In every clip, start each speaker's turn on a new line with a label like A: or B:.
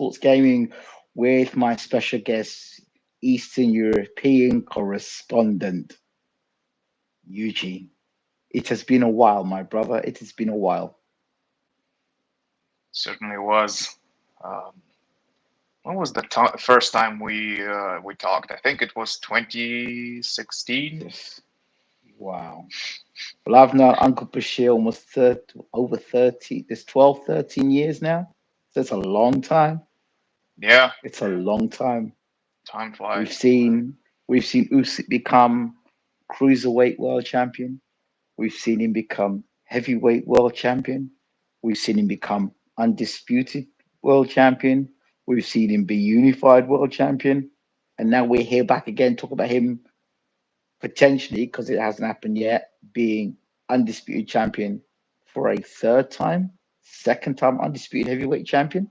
A: Sports Gaming with my special guest, Eastern European correspondent, Eugene. It has been a while, my brother. It has been a while.
B: Certainly was. Um, when was the first time we talked? I think it was 2016.
A: Yes. Wow. Well, I've known Uncle Bashir almost over 30, it's 12, 13 years now. So it's a long time.
B: Yeah,
A: It's a long time.
B: time
A: We've
B: flies.
A: seen we've seen Usyk become cruiserweight world champion. We've seen him become heavyweight world champion. We've seen him become undisputed world champion. We've seen him be unified world champion. And now we're here back again, talk about him potentially, because it hasn't happened yet, being undisputed champion for a second time undisputed heavyweight champion.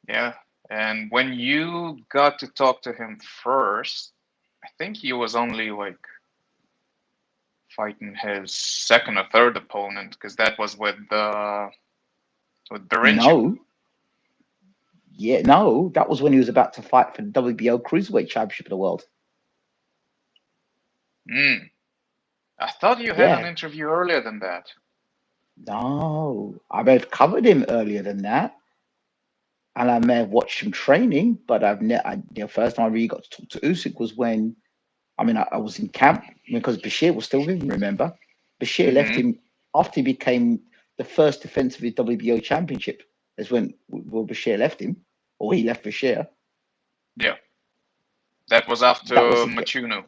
B: Yeah, and when you got to talk to him first, I think he was only like fighting his second or third opponent because that was with Berinchik.
A: No, no, that was when he was about to fight for the WBO Cruiserweight Championship of the world.
B: Hmm. I thought you had an
A: Yeah,
B: interview earlier than that.
A: no, I may have covered him earlier than that, and I may have watched him training, but I've never. The first time I really got to talk to Usyk was when I was in camp because Bashir was still with him. Remember, Bashir left
B: Mm-hmm.
A: him after he became the first defense of his WBO championship. Is when Bashir left him, or he left Bashir.
B: Yeah, that was after
A: That was
B: Machuno.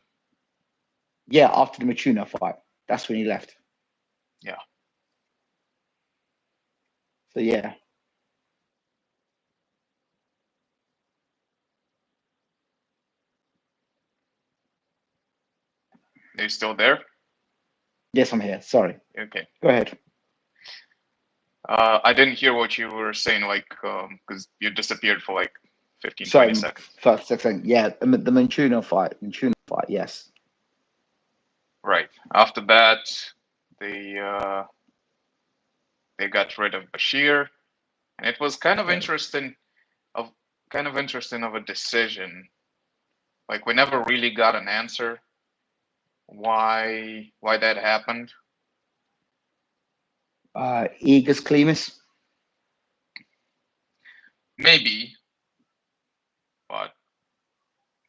A: yeah, after the Machuna fight. That's when he left.
B: Yeah.
A: So yeah,
B: Are you still there?
A: yes, I'm here. Sorry,
B: Okay.
A: go ahead.
B: I didn't hear what you were saying, like, because you disappeared for like 15, 20
A: So
B: seconds.
A: first second, yeah, the Manchuno fight, yes.
B: Right. After that, they uh, they got rid of Bashir, and it was
A: Okay.
B: of interesting of a decision. Like we never really got an answer why that happened.
A: Egas Klimas,
B: Maybe, but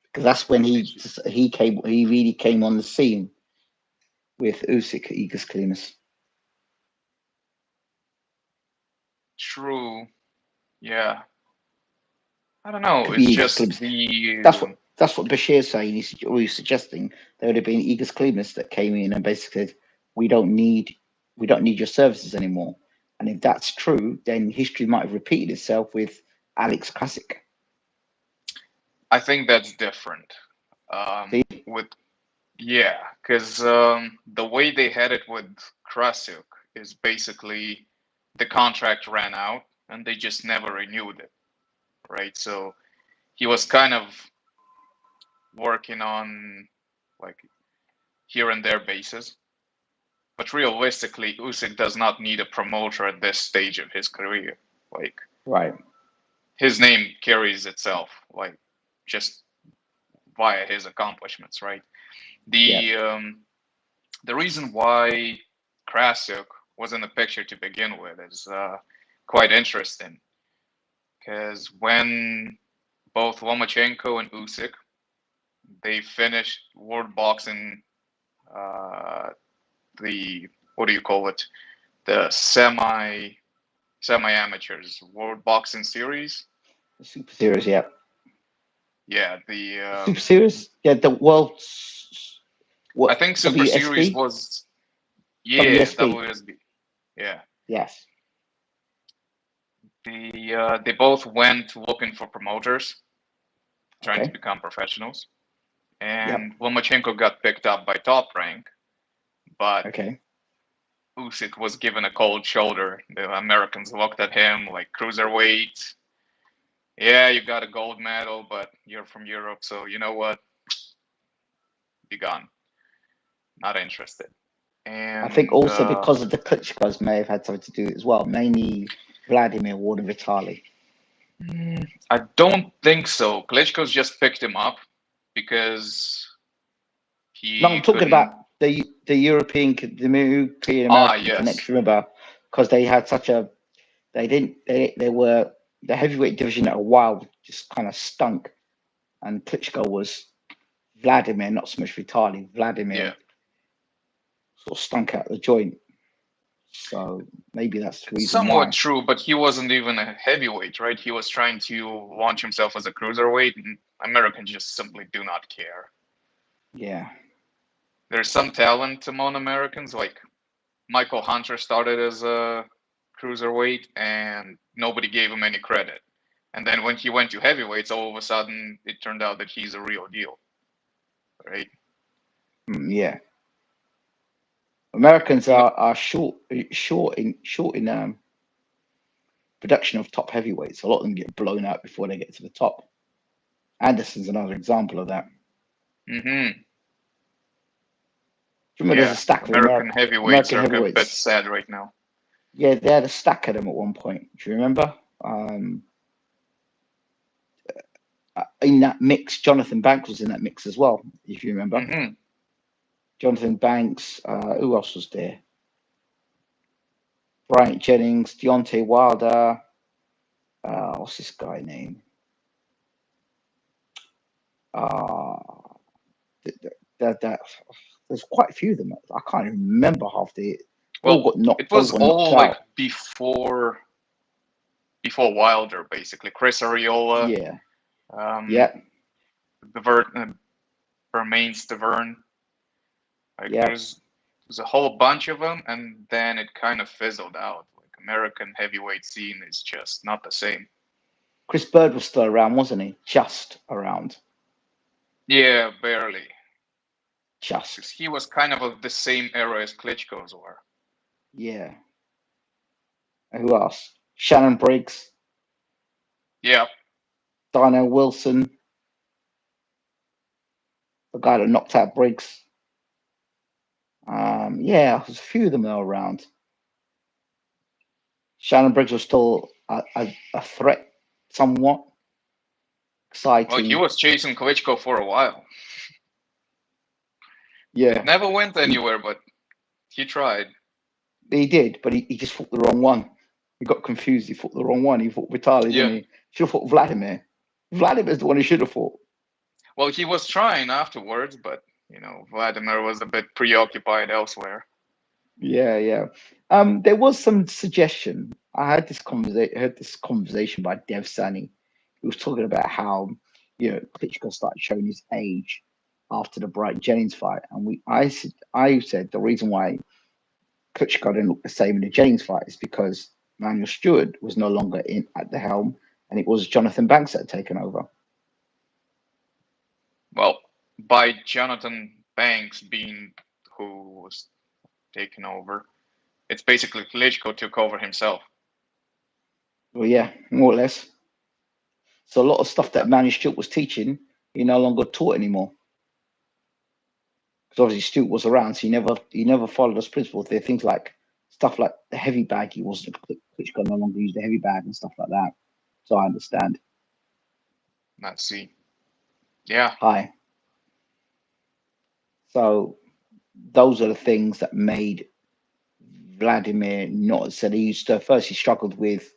A: because that's when
B: they should.
A: he really came on the scene with Usyk, Egas Klimas.
B: True. Yeah. I don't know.
A: Could
B: It's
A: be Egas
B: just
A: Klimas.
B: the
A: That's what Bashir's saying. He's suggesting there would have been Egas Klimas that came in and basically said, "We don't need your services anymore." And if that's true, then history might have repeated itself with Alex Classic.
B: I think that's different.
A: See?
B: With Yeah, because the way they had it with Krasuk is basically the contract ran out and they just never renewed it, right? So he was kind of working on like here and there basis. But realistically, Usyk does not need a promoter at this stage of his career. Like
A: Right.
B: his name carries itself, like just via his accomplishments, right?
A: Yeah.
B: The reason why Krasuk was in the picture to begin with is quite interesting because when both Lomachenko and Usyk they finished World Boxing, uh, the what do you call it, the semi amateurs World Boxing Series.
A: The Super Series, yeah.
B: Yeah,
A: The Super Series? Yeah, the World
B: I
A: what
B: think Super Series
A: WSB?
B: was yeah
A: WSB.
B: WSB. Yeah,
A: Yes.
B: they both went looking for promoters, trying to
A: Okay.
B: become professionals.
A: Yep.
B: And Lomachenko got picked up by Top Rank, but
A: Okay.
B: Usyk was given a cold shoulder. The Americans looked at him like cruiserweight. Yeah, you got a gold medal, but you're from Europe, so you know what? Be gone. Not interested.
A: I think
B: And
A: also because of the Klitschko's may have had something to do as well, mainly Vladimir Ward and Vitali.
B: I don't think so. Klitschko's just picked him up because
A: No,
B: he
A: I'm talking about
B: couldn't.
A: the European
B: Ah,
A: American
B: yes.
A: connection. Remember, because they had such a they were the heavyweight division at a while just kind of stunk, and Klitschko was Vladimir, not so much Vitaly.
B: Yeah.
A: Vladimir sort of stunk out the joint, so maybe that's the reason
B: Somewhat
A: why.
B: true, but he wasn't even a heavyweight, right? He was trying to launch himself as a cruiserweight, and Americans just simply do not care.
A: Yeah,
B: There's some talent among Americans, like Michael Hunter started as a cruiserweight, and nobody gave him any credit. And then when he went to heavyweights, all of a sudden it turned out that he's a real deal, right?
A: yeah. Americans
B: He,
A: are short in production of top heavyweights. A lot of them get blown out before they get to the top. Anderson's another example of that.
B: mm-hmm.
A: Do you remember there's
B: Yeah,
A: a stack of
B: American heavyweights
A: American
B: are a bit
A: heavyweights?
B: sad right now.
A: Yeah, they had a stack of them at one point. Do you remember? In that mix, Jonathan Banks was in that mix as well, if you remember.
B: Mm-hmm.
A: Jonathan Banks, who else was there? Bryant Jennings, Deontay Wilder. What's this guy name? Uh, there's quite a few of them. I can't even remember half the. They all
B: Well,
A: got knocked.
B: it
A: All
B: was
A: got knocked
B: all like
A: out.
B: before Wilder, basically. Chris Arreola,
A: Yeah,
B: um,
A: yeah,
B: Bermain Stavern. Like
A: yeah.
B: there's a whole bunch of them, and then it kind of fizzled out. Like American heavyweight scene is just not the same.
A: Chris Bird was still around, wasn't he? Just around.
B: Yeah, barely. Because
A: Just.
B: he was kind of the same era as Klitschko's were.
A: Yeah. And who else? Shannon Briggs,
B: Yeah.
A: Dino Wilson, the guy that knocked out Briggs. Yeah, there's a few of them that are around. Shannon Briggs was still a threat, somewhat
B: Well, he
A: exciting.
B: was chasing Klitschko for a while. It
A: Yeah,
B: never went
A: he,
B: anywhere, but he tried.
A: he did, but he just fought the wrong one. He got confused. He fought the wrong one. He fought Vitaly, didn't
B: Yeah.
A: he? Should have fought Vladimir. Vladimir's the one he should have fought.
B: Well, he was trying afterwards, but Vladimir was a bit preoccupied elsewhere.
A: Yeah, yeah. There was some suggestion. I heard this conversation by Dev Sani. He was talking about how Klitschko started showing his age after the Bright Jennings fight, and I said the reason why Klitschko didn't look the same in the Jennings fight is because Manuel Stewart was no longer in at the helm, and it was Jonathan Banks that had taken over.
B: Well, by Jonathan Banks being who was taken over, it's basically Klitschko took over himself.
A: Well, yeah, more or less. So a lot of stuff that Manuel Stewart was teaching, he no longer taught anymore. Because obviously Stewart was around, so he never followed those principles. There are things like stuff like the heavy bag. He wasn't Klitschko no longer used the heavy bag and stuff like that. So I understand.
B: Let's see. Yeah.
A: Hi. So those are the things that made Vladimir not said he used to first he struggled with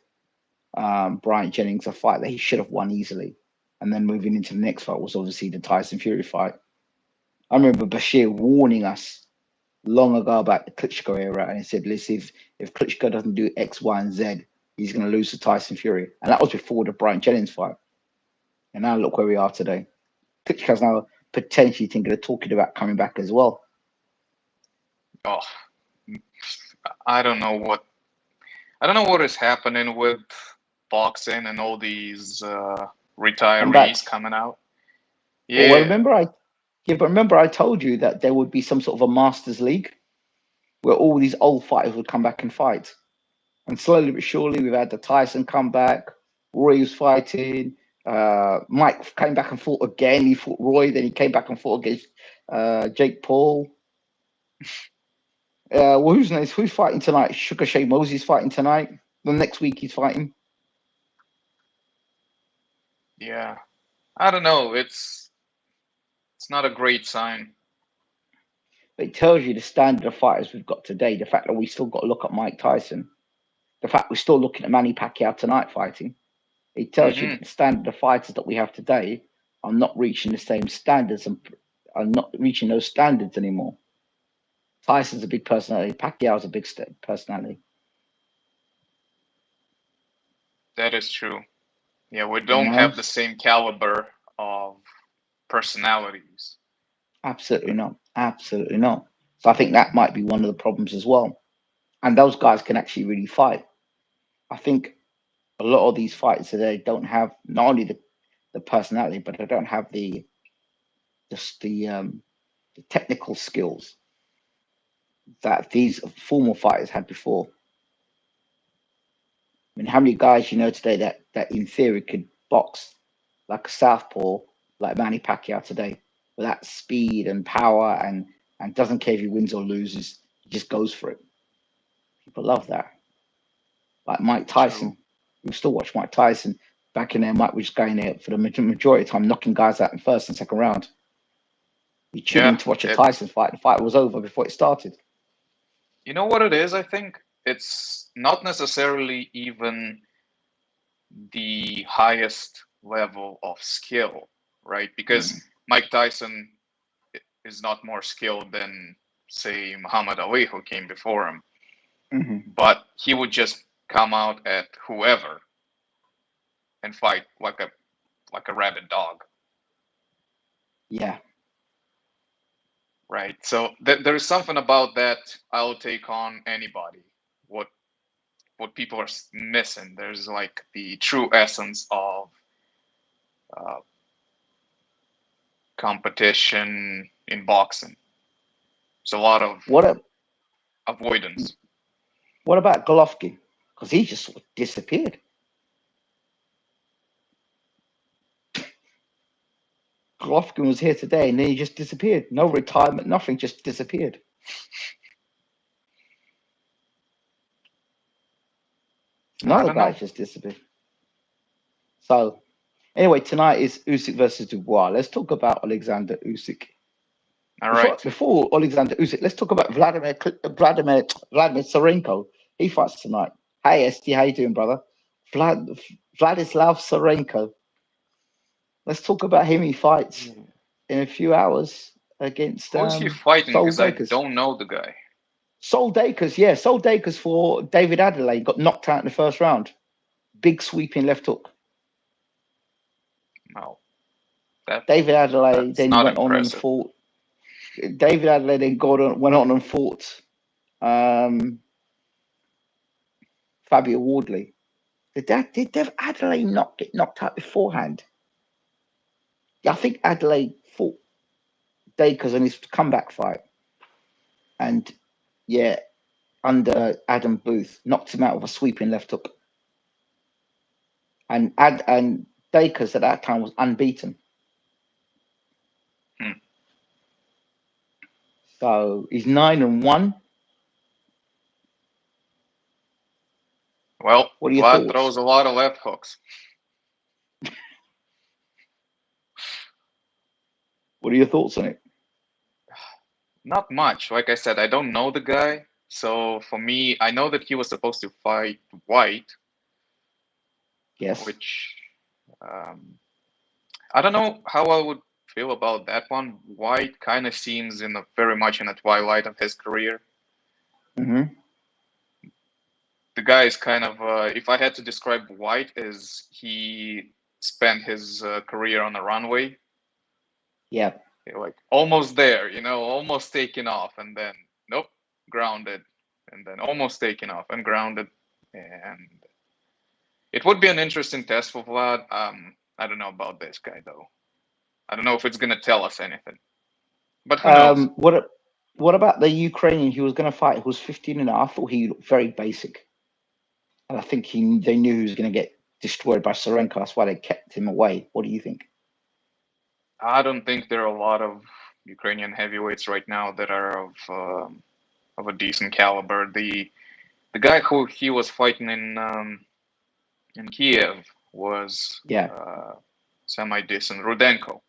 A: Bryant Jennings, a fight that he should have won easily. And then moving into the next fight was obviously the Tyson Fury fight. I remember Bashir warning us long ago about the Klitschko era, and he said, "Listen, if Klitschko doesn't do X, Y, and Z, he's going to lose to Tyson Fury." And that was before the Bryant Jennings fight. And now look where we are today. Klitschko's now potentially thinking of talking about coming back as well.
B: Oh, I don't know what is happening with boxing and all these
A: Come back.
B: retirees coming out.
A: Well,
B: Yeah.
A: remember I told you that there would be some sort of a Masters League where all these old fighters would come back and fight. And slowly but surely, we've had the Tyson come back. Roy was fighting. Mike came back and fought again. He fought Roy. Then he came back and fought against Jake Paul. Well, who's fighting tonight? Sugar Shea Mosey's fighting tonight. The next week he's fighting.
B: Yeah. I don't know. It's not a great sign.
A: It tells you the standard of fighters we've got today. The fact that we still got to look at Mike Tyson. The fact we're still looking at Manny Pacquiao tonight fighting. It tells you that
B: Hmm.
A: the standard of fighters that we have today are not reaching the same standards and are not reaching those standards anymore. Tyson's a big personality. Pacquiao's a big personality.
B: That is true. Yeah, we
A: You
B: don't
A: know,
B: have the same caliber of personalities.
A: absolutely not. Absolutely not. So I think that might be one of the problems as well. And those guys can actually really fight. I think a lot of these fighters today don't have not only the personality, but they don't have just the technical skills that these former fighters had before. I mean, how many guys you know today that in theory could box like a southpaw, like Manny Pacquiao today, with that speed and power and doesn't care if he wins or loses, he just goes for it. People love that. Like Mike
B: True.
A: Tyson, we still watch Mike Tyson. Back in there, Mike was going there for the majority of the time, knocking guys out in first and second round. You tune in
B: Yeah,
A: to watch a
B: it.
A: Tyson fight. The fight was over before it started.
B: You know what it is? I think it's not necessarily even the highest level of skill, right? Because Mike Tyson is not more skilled than, say, Muhammad Ali, who came before him,
A: Mm-hmm.
B: but he would just come out at whoever and fight like a rabid dog,
A: Yeah.
B: right? So there's something about that. I'll take on anybody. What what people are missing? There's like the true essence of uh, competition in boxing. There's a lot of
A: What a,
B: avoidance.
A: what about Golovkin? Because he just sort of disappeared. Golovkin was here today and then he just disappeared. No retirement, nothing, just disappeared.
B: I
A: Another
B: don't
A: guy
B: know.
A: just disappeared. So anyway, tonight is Usyk versus Dubois. Let's talk about Alexander Usyk.
B: All
A: Before
B: right.
A: before Alexander Usyk, let's talk about Vladimir Sarenko. He fights tonight. Hey ST, how you doing, brother? Vlad, Vladislav Sarenko. Let's talk about him. He fights in a few hours against
B: Who is he fighting?
A: Sol
B: Because I
A: Dakers.
B: don't know the guy.
A: Sol Dakers, yeah, Sol Dakers for David Adelaide got knocked out in the first round. Big sweeping left hook.
B: No, that
A: David Adelaide
B: that's
A: then
B: not
A: went on and
B: impressive.
A: fought. David Adelaide then went on and fought um, Fabio Wardley. Did Adelaide not get knocked out beforehand? Yeah, I think Adelaide fought Dakers in his comeback fight. And yeah, under Adam Booth, knocked him out with a sweeping left hook. And Dakers at that time was unbeaten.
B: Hmm.
A: So he's 9-1.
B: Well,
A: What are your
B: Vlad
A: thoughts?
B: throws a lot of left hooks.
A: What are your thoughts on it?
B: Not much. Like I said, I don't know the guy. So for me, I know that he was supposed to fight White,
A: Yes.
B: which um, I don't know how I would feel about that one. White kind of seems in a very much in the twilight of his career.
A: Mm-hmm.
B: The guy is kind of, if I had to describe White, is he spent his career on the runway,
A: Yeah.
B: like almost there, almost taking off, and then nope, grounded, and then almost taking off and grounded, and it would be an interesting test for Vlad. I don't know about this guy though. I don't know if it's gonna tell us anything, but who knows?
A: Um, what what about the Ukrainian he was going to fight? Who was 15 and a half? I thought he looked very basic. And I think they knew he was going to get destroyed by Sorenko. That's why they kept him away. What do you think?
B: I don't think there are a lot of Ukrainian heavyweights right now that are of a decent caliber. The guy who he was fighting in Kiev was
A: Yeah.
B: semi-decent. Rudenko.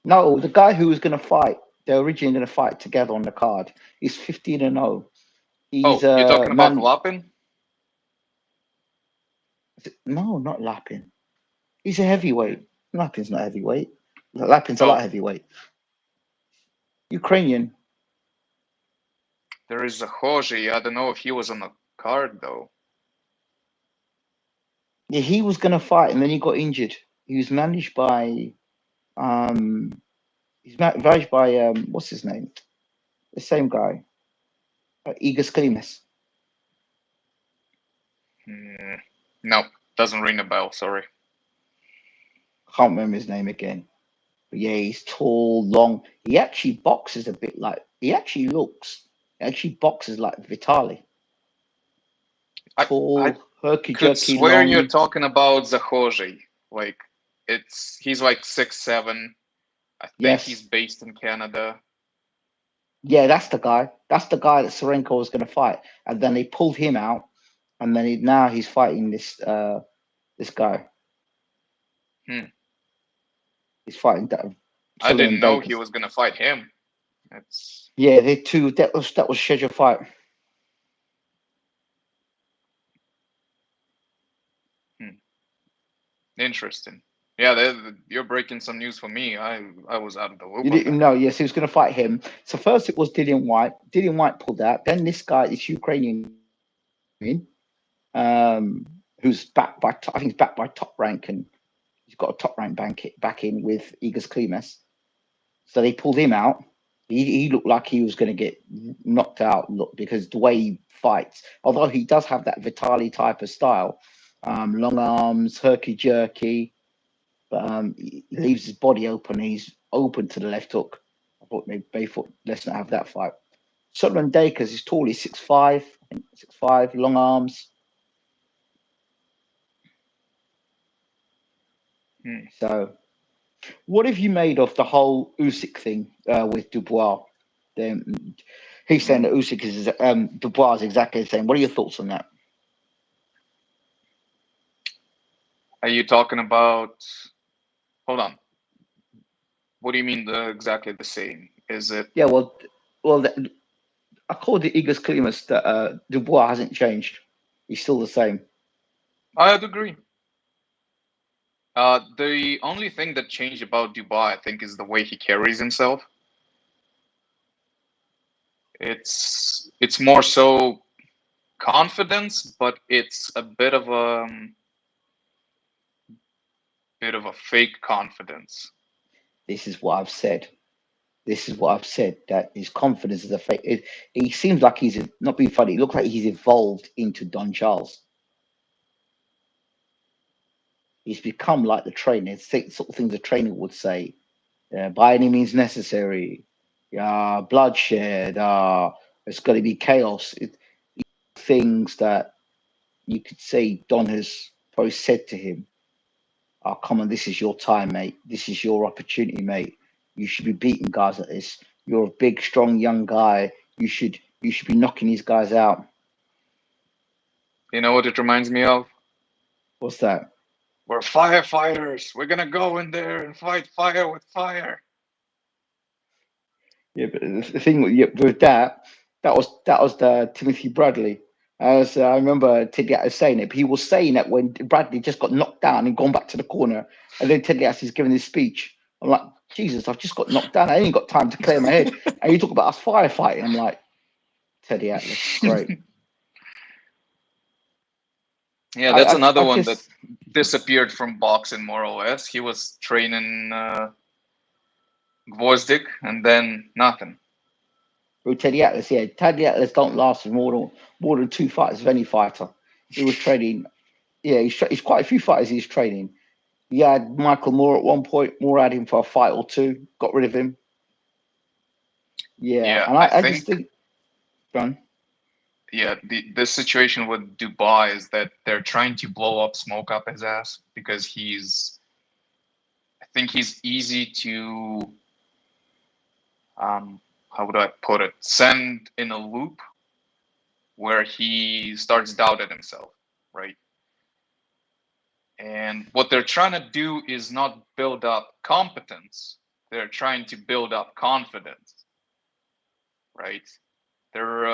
A: No, the guy who was going to fight, they're originally going to fight together on the card. He's 15-0. He's
B: Oh, you're
A: a
B: talking about
A: man.
B: Lapin?
A: No, not Lapin. He's a heavyweight. Lapin's not heavyweight. Lapin's a light
B: Oh,
A: heavyweight. Ukrainian.
B: there is a Hoji. I don't know if he was on the card though.
A: Yeah, he was going to fight and then he got injured. He was managed by um. He's managed by what's his name? The same guy, Igor Klimas.
B: No, doesn't ring a bell. Sorry.
A: Can't remember his name again. But yeah, he's tall, long. He actually boxes a bit like he actually boxes like Vitali.
B: I
A: Tall, herky
B: could
A: jerky,
B: swear you're
A: long.
B: talking about Zahoji. Like he's like 6'7". I think he's
A: Yes.
B: based in Canada.
A: Yeah, that's the guy. That's the guy that Serenko was going to fight, and then they pulled him out, and then now he's fighting this guy.
B: Hmm.
A: He's fighting
B: I
A: Sullivan
B: didn't know he
A: Dakers.
B: was gonna fight him. It's
A: Yeah, they two. That was scheduled fight.
B: interesting. Yeah, you're breaking some news for me. I was out of the
A: You
B: loop on
A: didn't
B: that.
A: know. Yes, he was going to fight him. So first it was Dillian White. Dillian White pulled out. Then this guy, this Ukrainian, who's backed by I think he's backed by Top Rank, and he's got a Top Rank back in with Igor Klimas. So they pulled him out. He looked like he was going to get knocked out. Look, because the way he fights, although he does have that Vitali type of style, long arms, herky jerky, but he leaves his body open. He's open to the left hook. I thought maybe Bayfoot, let's not have that fight. Sullivan Dakers is tall. He's 6'5", I think 6'5", long arms. So, what have you made of the whole Usyk thing with Dubois? Then he's saying that Usyk is Dubois is exactly the same. What are your thoughts on that?
B: Are you talking about? Hold on. What do you mean exactly the same? Is it?
A: Yeah, well, according to Igor Klimas, that Dubois hasn't changed. He's still the same.
B: I'd agree. The only thing that changed about Dubois, I think, is the way he carries himself. It's more so confidence, but it's a bit of a fake confidence.
A: This is what I've said. This is what I've said. That his confidence is a fake. He seems like he's not being funny. It looks like he's evolved into Don Charles. He's become like the trainer. It's the sort of things the trainer would say. By any means necessary. Bloodshed. It's got to be chaos. Things that you could say Don has probably said to him. Oh, come on, this is your time, mate. This is your opportunity, mate. You should be beating guys like this. You're a big, strong, young guy. You should be knocking these guys out.
B: You know what it reminds me of?
A: What's that?
B: We're firefighters. We're gonna go in there and fight fire with fire.
A: Yeah, but the thing with that was the Timothy Bradley. As I remember Ted Gatto saying it, but he was saying that when Bradley just got knocked down and gone back to the corner, and then Ted Gatto is giving his speech. I'm like, Jesus, I've just got knocked down. I ain't got time to clear my head. And you talk about us firefighting. I'm like, Teddy Atlas, great.
B: Yeah,
A: I,
B: that's
A: I,
B: another
A: I
B: one that
A: just
B: disappeared from boxing more or less. He was training Gvozdik and then nothing.
A: with Teddy Atlas, yeah, Teddy Atlas don't last for more than two fights of any fighter. He was training, yeah, he's quite a few fighters he's training. He had Michael Moore at one point. Moore had him for a fight or two, got rid of him. Yeah,
B: Yeah,
A: and
B: I
A: I just
B: think
A: think, John,
B: yeah, the situation with Dubois is that they're trying to blow up smoke up his ass because I think he's easy to how would I put it, send in a loop where he starts doubting himself, right? And what they're trying to do is not build up competence. They're trying to build up confidence, right? They're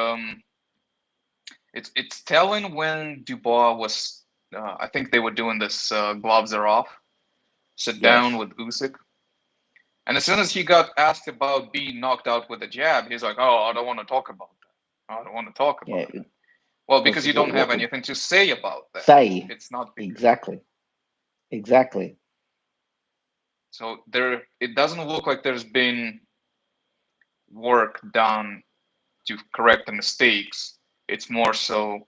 B: it's telling when Dubois was, I think they were doing this gloves are off, sit down
A: Yes.
B: with Usyk, and as soon as he got asked about being knocked out with a jab, he's like, "Oh, I don't want to talk about that. I don't want to talk
A: Yeah.
B: about that." Well, because
A: Because
B: you don't have anything to say about that.
A: say
B: It's not because
A: exactly. Exactly.
B: so there. It doesn't look like there's been work done to correct the mistakes. It's more so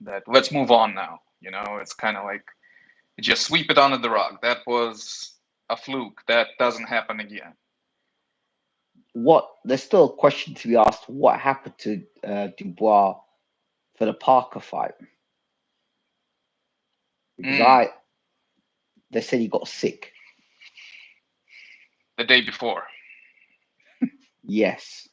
B: that let's move on now. You know, it's kind of like just sweep it under the rug. That was a fluke. That doesn't happen again.
A: What there's still a question to be asked. What happened to Dubois for the Parker fight? Because
B: Mm,
A: they said he got sick.
B: the day before.
A: Yes.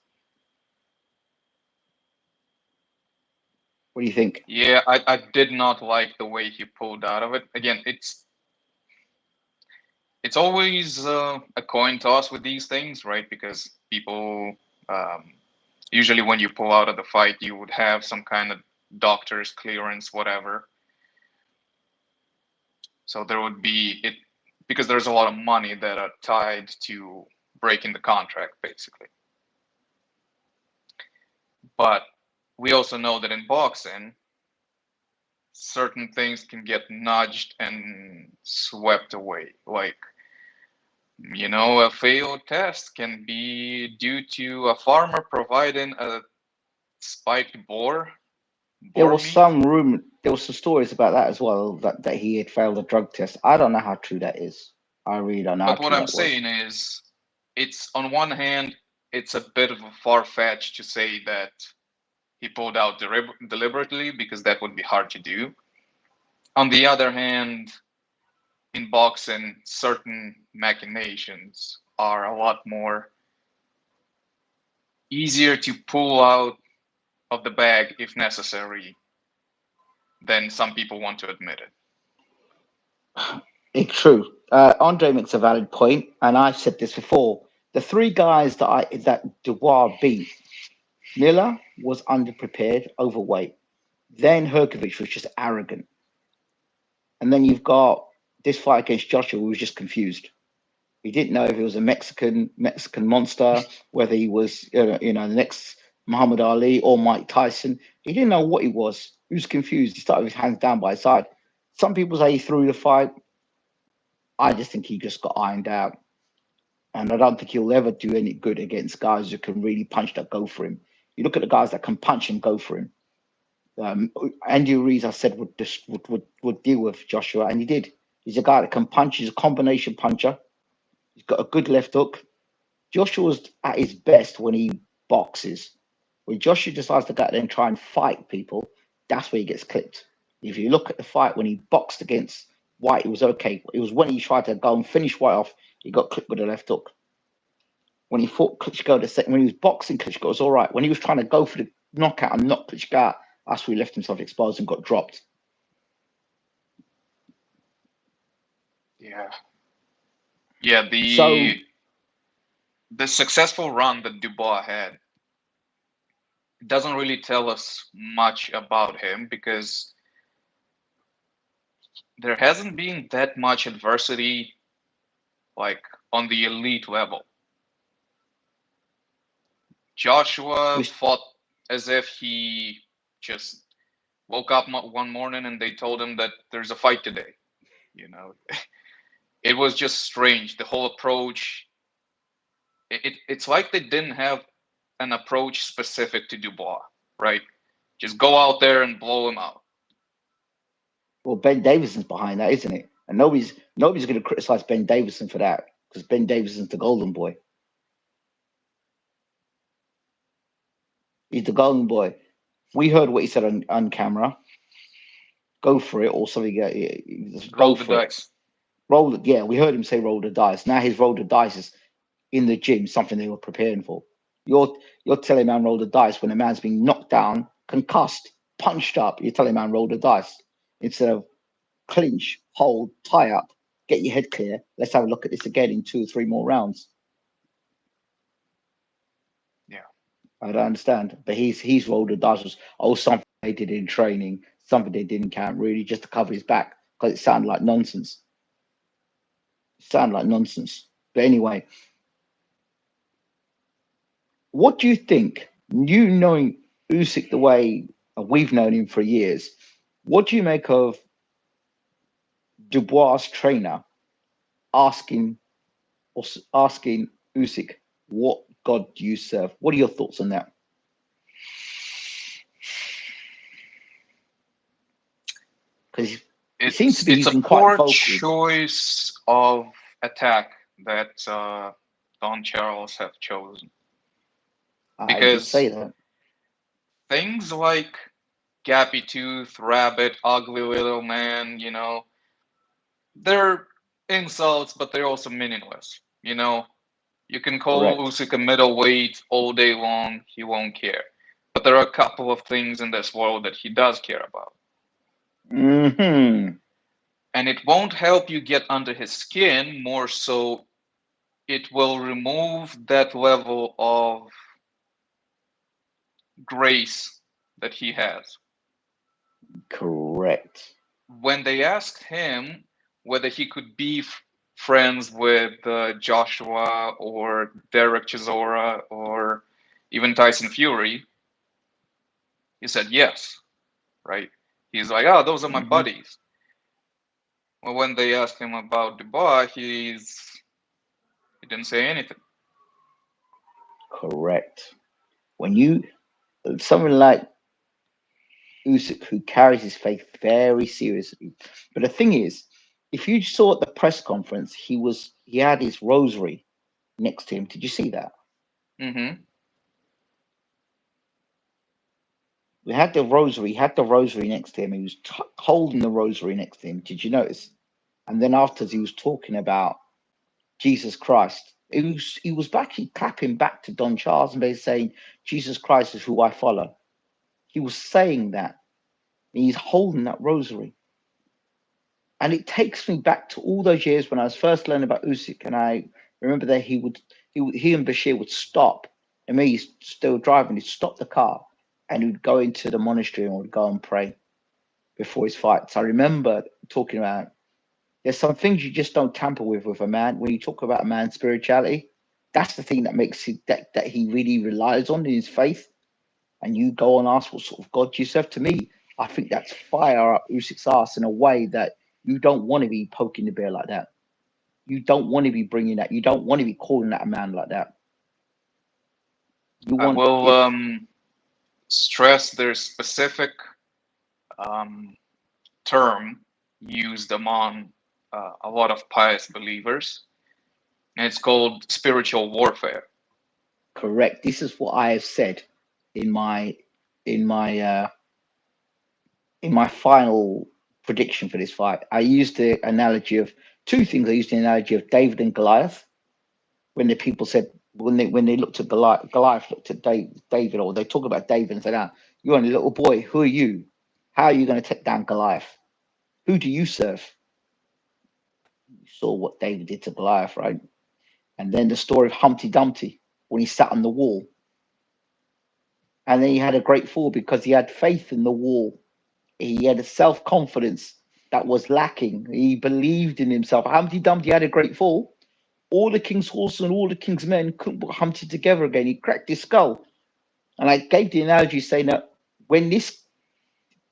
A: What do you think?
B: Yeah, I did not like the way he pulled out of it. Again, it's always a coin toss with these things, right? Because people um, usually when you pull out of the fight, you would have some kind of doctor's clearance, whatever. So there would be it because there's a lot of money that are tied to breaking the contract, basically. But we also know that in boxing, certain things can get nudged and swept away. Like, you know, a failed test can be due to a farmer providing a spiked
A: There
B: boar
A: was
B: meat.
A: some rumor. There was some stories about that as well. That he had failed a drug test. I don't know how true that is. I really don't know how
B: But what
A: true
B: I'm
A: that was.
B: saying is, it's on one hand, it's a bit of a far fetch to say that he pulled out deliberately because that would be hard to do. On the other hand, in boxing, certain machinations are a lot more easier to pull out of the bag if necessary than some people want to admit it.
A: It's true. Andre makes a valid point, and I've said this before. The three guys that Dubois beat, Miller was underprepared, overweight. Then Herkovich was just arrogant, and then you've got this fight against Joshua, who was just confused. He didn't know if he was a Mexican monster, whether he was the next Muhammad Ali or Mike Tyson. He didn't know what he was. He was confused. He started with his hands down by his side. Some people say he threw the fight. I just think he just got ironed out. And I don't think he'll ever do any good against guys who can really punch that go for him. You look at the guys that can punch and go for him. Andy Ruiz, I said, would deal with Joshua, and he did. He's a guy that can punch. He's a combination puncher. He's got a good left hook. Joshua's at his best when he boxes. When Joshua decides to go out there and try and fight people, that's where he gets clipped. If you look at the fight when he boxed against White, it was okay. It was when he tried to go and finish White off, he got clipped with a left hook. When he fought Klitschko the second, when he was boxing Klitschko, it was all right. When he was trying to go for the knockout and knock Klitschko out, that's where he left himself exposed and got dropped.
B: Yeah. Yeah,
A: So
B: the successful run that Dubois had doesn't really tell us much about him because there hasn't been that much adversity like on the elite level. Joshua
A: we
B: fought as if he just woke up one morning and they told him that there's a fight today. You know, it was just strange. The whole approach. It's like they didn't have an approach specific to Dubois, right? Just go out there and blow him out.
A: well, Ben Davison's behind that, isn't it? And nobody's going to criticize Ben Davison for that because Ben Davison's the golden boy. He's the golden boy. We heard what he said on camera. Go for it, or something. Go
B: Roll the
A: for it.
B: dice.
A: Roll it. Yeah, we heard him say roll the dice. Now his roll the dice is in the gym, something they were preparing for. You're telling a man roll the dice when a man's being knocked down, concussed, punched up. You're telling a man roll the dice instead of clinch, hold, tie up, get your head clear. Let's have a look at this again in 2 or 3 more rounds.
B: Yeah.
A: I don't understand. But he's rolled the dice was something they did in training, something they did in camp, really just to cover his back because it sounded like nonsense. But anyway, what do you think? You knowing Usyk the way we've known him for years, what do you make of Dubois' trainer asking asking Usyk, "What God do you serve?" What are your thoughts on that? Because he seems to be
B: It's a
A: using quite
B: poor
A: vocal.
B: choice of attack that Don Charles have chosen,
A: I did
B: because
A: say that.
B: things like Gappy Tooth, Rabbit, Ugly Little Man, they're insults, but they're also meaningless. You can call
A: Correct.
B: Usyk a middleweight all day long, he won't care. But there are a couple of things in this world that he does care about.
A: Hmm.
B: And it won't help you get under his skin, more so it will remove that level of grace that he has.
A: Correct.
B: When they asked him whether he could be friends with Joshua or Derek Chisora or even Tyson Fury, he said yes, right? He's like, oh, those are my
A: Hmm.
B: buddies. Well, when they asked him about Dubois, he didn't say anything.
A: Correct. When you someone like Usyk who carries his faith very seriously, but the thing is, if you saw at the press conference, he had his rosary next to him. Did you see that?
B: Mm-hmm.
A: We had the rosary. He had the rosary next to him. He was holding the rosary next to him. Did you notice? And then afterwards, he was talking about Jesus Christ. He was actually clapping back to Don Charles and basically saying, Jesus Christ is who I follow. He was saying that. And he's holding that rosary. And it takes me back to all those years when I was first learning about Usyk. And I remember that he and Bashir would stop. And me, he's still driving, he'd stop the car and he'd go into the monastery and would go and pray before his fights. I remember talking about there's some things you just don't tamper with a man. When you talk about a man's spirituality, that's the thing that makes it that he really relies on in his faith. And you go and ask what sort of God you serve. To me, I think that's fire up Usyk's ass in a way that you don't want to be poking the bear like that. You don't want to be bringing that. You don't want to be calling that a man like that. You
B: I
A: want
B: will
A: if
B: stress there's specific um, term used among a lot of pious believers, and it's called spiritual warfare.
A: correct. This is what I have said in my in my uh, in my final prediction for this fight. I used the analogy of two things. I used the analogy of David and Goliath when the people said when they looked at Goliath looked at David, or they talk about David and said, "Ah, you're only a little boy. Who are you? How are you going to take down Goliath? Who do you serve?" You saw what David did to Goliath, right? And then the story of Humpty Dumpty when he sat on the wall, and then he had a great fall because he had faith in the wall. He had a self confidence that was lacking. He believed in himself. Humpty Dumpty had a great fall. All the king's horses and all the king's men couldn't put Humpty together again. He cracked his skull. And I gave the analogy saying that when this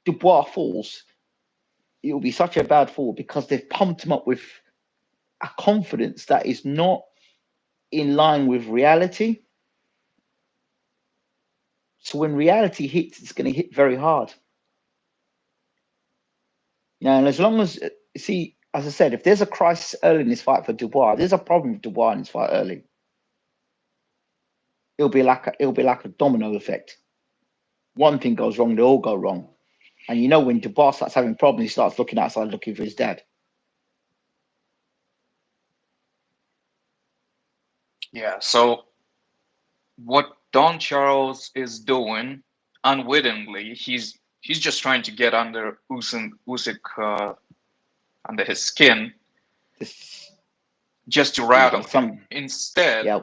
A: Dubois falls, it will be such a bad fall because they've pumped him up with a confidence that is not in line with reality. So when reality hits, it's going to hit very hard. Now, and as long as, see, as I said, if there's a crisis early in this fight for Dubois, there's a problem with Dubois in this fight early. It'll be like a domino effect. One thing goes wrong, they all go wrong. And you know when Dubois starts having problems, he starts looking outside, looking for his dad.
B: Yeah. So what Don Charles is doing unwittingly, he's just trying to get under Usyk under his skin
A: This,
B: just to
A: you
B: rattle
A: got
B: him.
A: some.
B: Instead,
A: Yeah.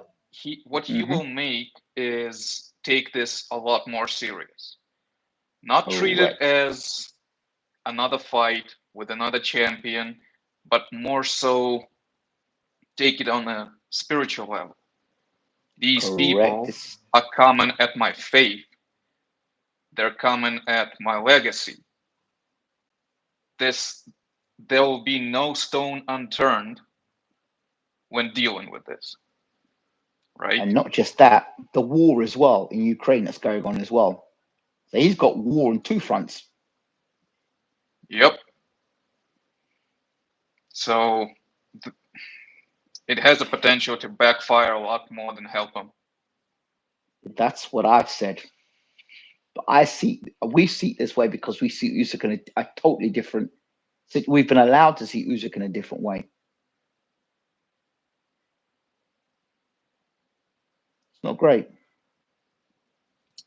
B: what he
A: Mm-hmm.
B: will make is take this a lot more serious. Not treat it
A: Correct.
B: as another fight with another champion, but more so take it on a spiritual level. These
A: Correct.
B: people
A: This,
B: are coming at my faith. They're coming at my legacy. This there will be no stone unturned when dealing with this, right?
A: and not just that, the war as well in Ukraine that's going on as well. So he's got war on two fronts.
B: Yep. So it has the potential to backfire a lot more than help him.
A: That's what I've said. But we see it this way because we see Usyk in a totally different. We've been allowed to see Usyk in a different way. It's not great.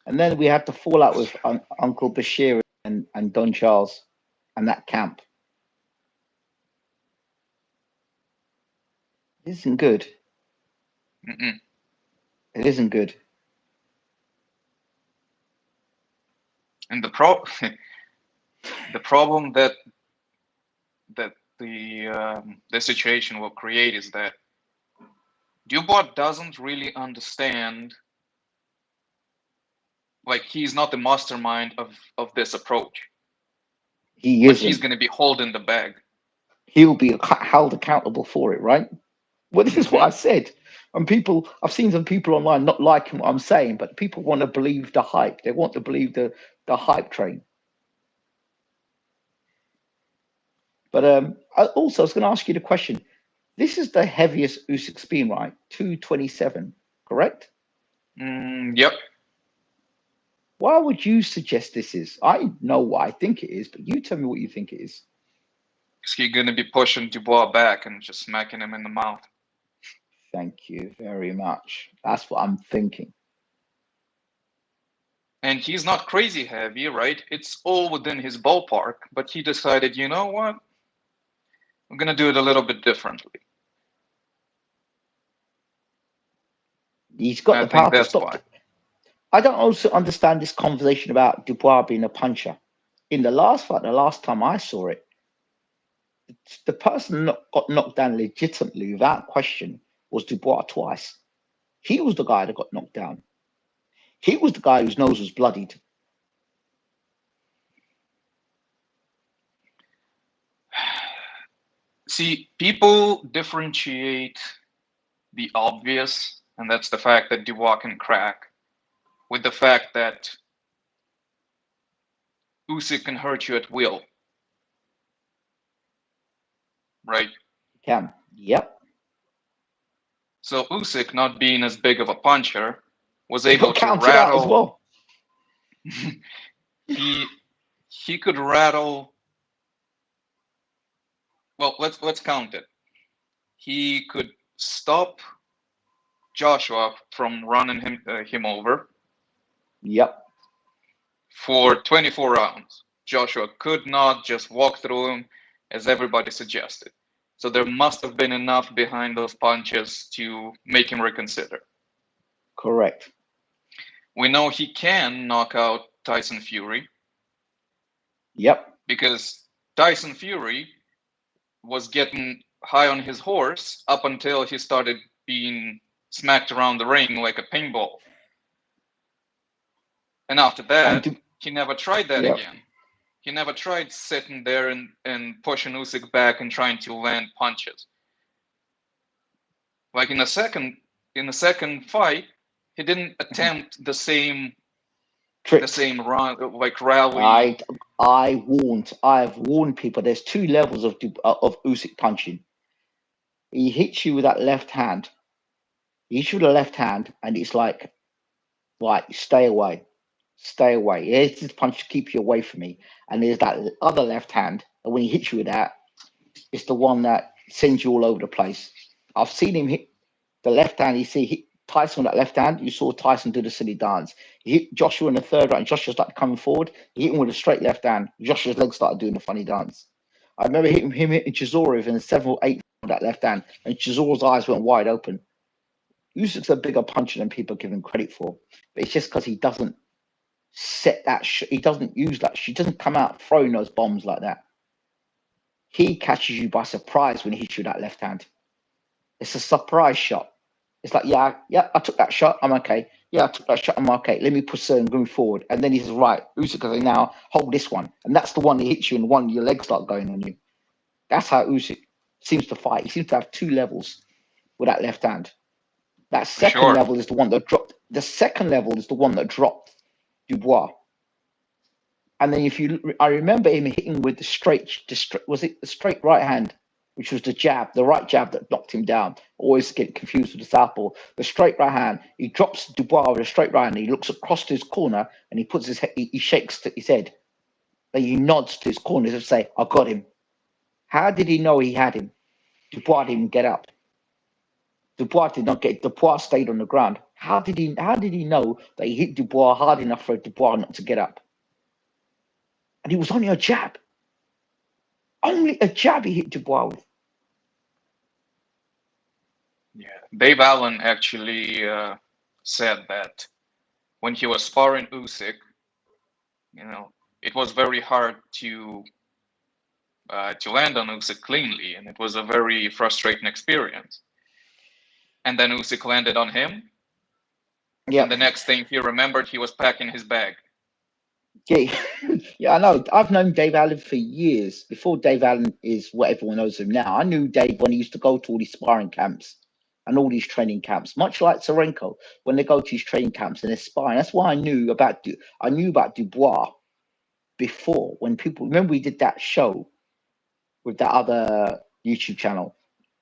A: And then we had to fall out with Uncle Bashir and Don Charles and that camp. It isn't good.
B: Mm-mm.
A: It isn't good.
B: And the problem that the situation will create is that Dubois doesn't really understand. Like he's not the mastermind of this approach,
A: He
B: but he's
A: isn't.
B: going to be holding the bag.
A: He'll be held accountable for it, right? Well, this is what
B: Mm-hmm.
A: I said. And I've seen some people online not liking what I'm saying, but people want to believe the hype. They want to believe the hype train. But I was going to ask you the question. This is the heaviest Usyk's been, right? 227, correct?
B: Yep.
A: Why would you suggest this is? I know what I think it is, but you tell me what you think it is.
B: Is he going to be pushing Dubois back and just smacking him in the mouth?
A: Thank you very much. That's what I'm thinking.
B: And he's not crazy heavy, right? It's all within his ballpark, but he decided, you know what? I'm going to do it a little bit differently.
A: He's got
B: I
A: the
B: think
A: power to
B: that's
A: stop.
B: why.
A: I don't also understand this conversation about Dubois being a puncher. In the last fight, the last time I saw it, the person got knocked down legitimately without question was Dubois twice. He was the guy that got knocked down. He was the guy whose nose was bloodied.
B: See, people differentiate the obvious, and that's the fact that Dubois can crack, with the fact that Usyk can hurt you at will, right?
A: Can. Yep.
B: So Usyk, not being as big of a puncher, was
A: He
B: able
A: got
B: to
A: counted out as
B: rattle.
A: well.
B: he could rattle. Well, let's count it. He could stop Joshua from running him over
A: Yep.
B: for 24 rounds. Joshua could not just walk through him as everybody suggested. So there must have been enough behind those punches to make him reconsider.
A: Correct.
B: We know he can knock out Tyson Fury.
A: Yep.
B: Because Tyson Fury was getting high on his horse up until he started being smacked around the ring like a ping ball. And after that, he never tried that
A: yep.
B: again. He never tried sitting there and pushing Usyk back and trying to land punches. Like in the second fight, he didn't attempt the same run, like rally.
A: I've warned people. There's two levels of Usyk punching. He hits you with that left hand. He hits you with the left hand, and it's like, stay away, stay away. Here's this punch to keep you away from me. And there's that other left hand, and when he hits you with that, it's the one that sends you all over the place. I've seen him hit the left hand. You see Tyson with that left hand. You saw Tyson do the silly dance. He hit Joshua in the third round. Joshua started coming forward. He hit him with a straight left hand. Joshua's legs started doing the funny dance. I remember him hitting Chisora in 7 or 8 with that left hand, and Chisora's eyes went wide open. Usyk's a bigger puncher than people give him credit for, but it's just because he doesn't set that. He doesn't use that. She doesn't come out throwing those bombs like that. He catches you by surprise when he hits you that left hand. It's a surprise shot. It's like, yeah, I took that shot. I'm okay. Yeah, I took that shot. I'm okay. Let me push and going forward. And then he says, right, Usyk goes, now hold this one. And that's the one that hits you and one your legs start going on you. That's how Usyk seems to fight. He seems to have 2 levels with that left hand. That second level is the one that dropped. The second level is the one that dropped Dubois. And then I remember him hitting with the straight right hand, which was the right jab that knocked him down. Always get confused with the southpaw. The straight right hand, he drops Dubois with a straight right hand. He looks across to his corner and he puts his head, he shakes his head. Then he nods to his corner to say, I got him. How did he know he had him? Dubois didn't get up. Dubois did not get. Dubois stayed on the ground. How did he know that he hit Dubois hard enough for Dubois not to get up? And he was only a jab. Only a jab he hit Dubois with.
B: Yeah, Dave Allen actually said that when he was sparring Usyk, it was very hard to land on Usyk cleanly, and it was a very frustrating experience. And then Usyk landed on him. Yeah. And the next thing he remembered, he was packing his bag.
A: Yeah, yeah, I know. I've known Dave Allen for years. Before Dave Allen is what everyone knows him now. I knew Dave when he used to go to all these sparring camps and all these training camps, much like Serenko, when they go to these training camps and they're sparring. That's why I knew about Dubois before. When people remember we did that show with that other YouTube channel,